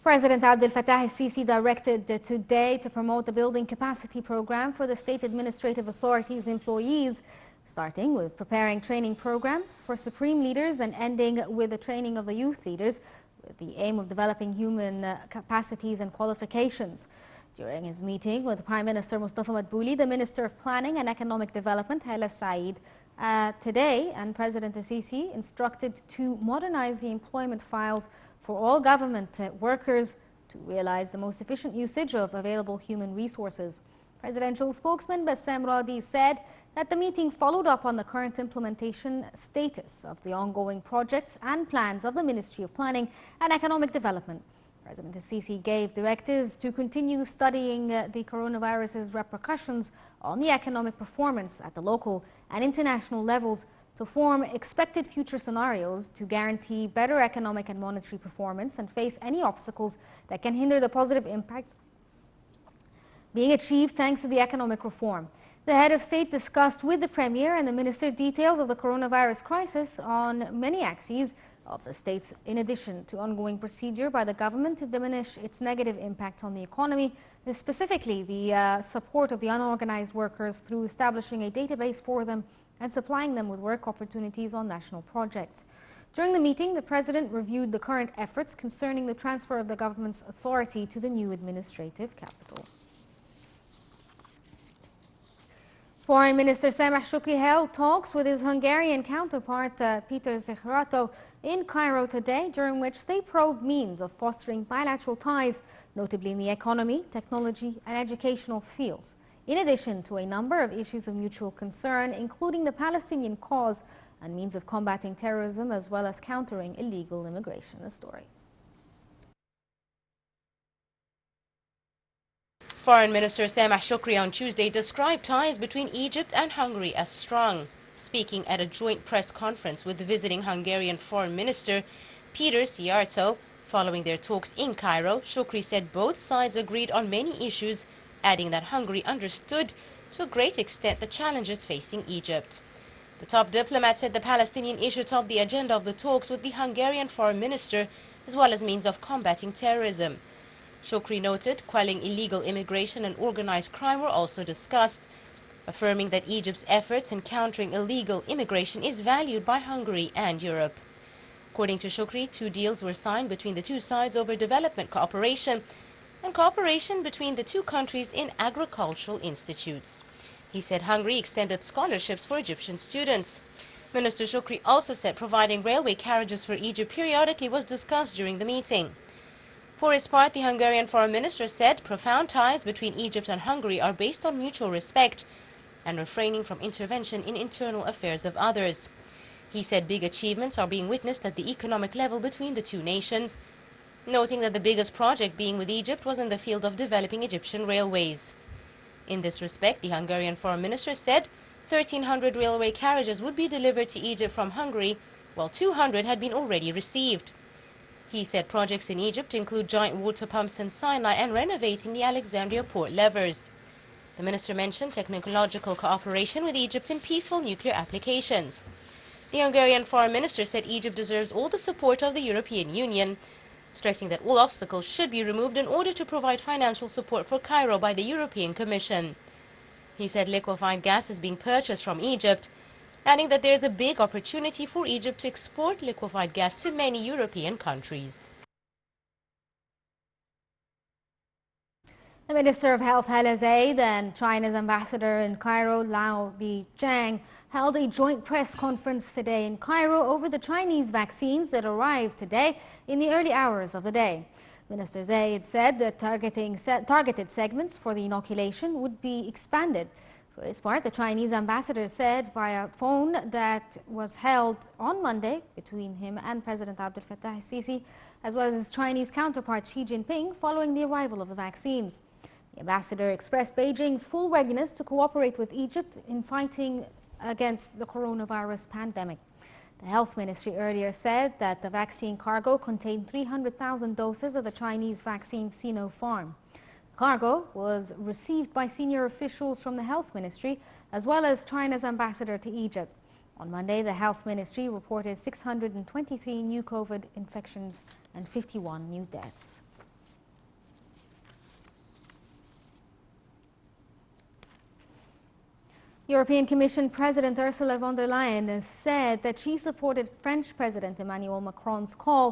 President Abdel Fattah el-Sisi directed today to promote the Building Capacity Program for the state administrative authorities' employees, starting with preparing training programs for supreme leaders and ending with the training of the youth leaders, with the aim of developing human capacities and qualifications. During his meeting with Prime Minister Mustafa Madbouli, the Minister of Planning and Economic Development, Hala Saeed, today, and President el-Sisi instructed to modernize the employment files for all government workers to realize the most efficient usage of available human resources. Presidential spokesman Bassem Radi said that the meeting followed up on the current implementation status of the ongoing projects and plans of the Ministry of Planning and Economic Development. President el-Sisi gave directives to continue studying the coronavirus's repercussions on the economic performance at the local and international levels to form expected future scenarios to guarantee better economic and monetary performance and face any obstacles that can hinder the positive impacts being achieved thanks to the economic reform. The head of state discussed with the Premier and the Minister details of the coronavirus crisis on many axes of the states, in addition to ongoing procedure by the government to diminish its negative impact on the economy, specifically the support of the unorganized workers through establishing a database for them and supplying them with work opportunities on national projects. During the meeting, the President reviewed the current efforts concerning the transfer of the government's authority to the new administrative capital. Foreign Minister Sameh Shoukry held talks with his Hungarian counterpart Peter Szijjártó in Cairo today, during which they probed means of fostering bilateral ties, notably in the economy, technology and educational fields, in addition to a number of issues of mutual concern, including the Palestinian cause and means of combating terrorism, as well as countering illegal immigration. The story. Foreign Minister Sameh Shoukry on Tuesday described ties between Egypt and Hungary as strong. Speaking at a joint press conference with the visiting Hungarian Foreign Minister Peter Szijjártó following their talks in Cairo, Shoukry said both sides agreed on many issues, adding that Hungary understood to a great extent the challenges facing Egypt. The top diplomat said the Palestinian issue topped the agenda of the talks with the Hungarian Foreign Minister, as well as means of combating terrorism. Shoukry noted quelling illegal immigration and organized crime were also discussed, affirming that Egypt's efforts in countering illegal immigration is valued by Hungary and Europe. According to Shoukry, 2 deals were signed between the 2 sides over development cooperation and cooperation between the 2 countries in agricultural institutes. He said Hungary extended scholarships for Egyptian students. Minister Shoukry also said providing railway carriages for Egypt periodically was discussed during the meeting. For his part, the Hungarian Foreign Minister said profound ties between Egypt and Hungary are based on mutual respect and refraining from intervention in internal affairs of others. He said big achievements are being witnessed at the economic level between the 2 nations, noting that the biggest project being with Egypt was in the field of developing Egyptian railways. In this respect, the Hungarian Foreign Minister said 1,300 railway carriages would be delivered to Egypt from Hungary, while 200 had been already received. He said projects in Egypt include giant water pumps in Sinai and renovating the Alexandria port levers. The minister mentioned technological cooperation with Egypt in peaceful nuclear applications. The Hungarian Foreign Minister said Egypt deserves all the support of the European Union, stressing that all obstacles should be removed in order to provide financial support for Cairo by the European Commission. He said liquefied gas is being purchased from Egypt, adding that there is a big opportunity for Egypt to export liquefied gas to many European countries. The Minister of Health Hala Saeed and China's ambassador in Cairo, Lao Lijiang, held a joint press conference today in Cairo over the Chinese vaccines that arrived today in the early hours of the day. Minister Saeed said that targeted segments for the inoculation would be expanded. For his part, the Chinese ambassador said via phone that was held on Monday between him and President Abdel Fattah el-Sisi, as well as his Chinese counterpart Xi Jinping, following the arrival of the vaccines. The ambassador expressed Beijing's full readiness to cooperate with Egypt in fighting against the coronavirus pandemic. The health ministry earlier said that the vaccine cargo contained 300,000 doses of the Chinese vaccine Sinopharm. Cargo was received by senior officials from the health ministry, as well as China's ambassador to Egypt. On Monday, the health ministry reported 623 new COVID infections and 51 new deaths. European Commission President Ursula von der Leyen said that she supported French President Emmanuel Macron's call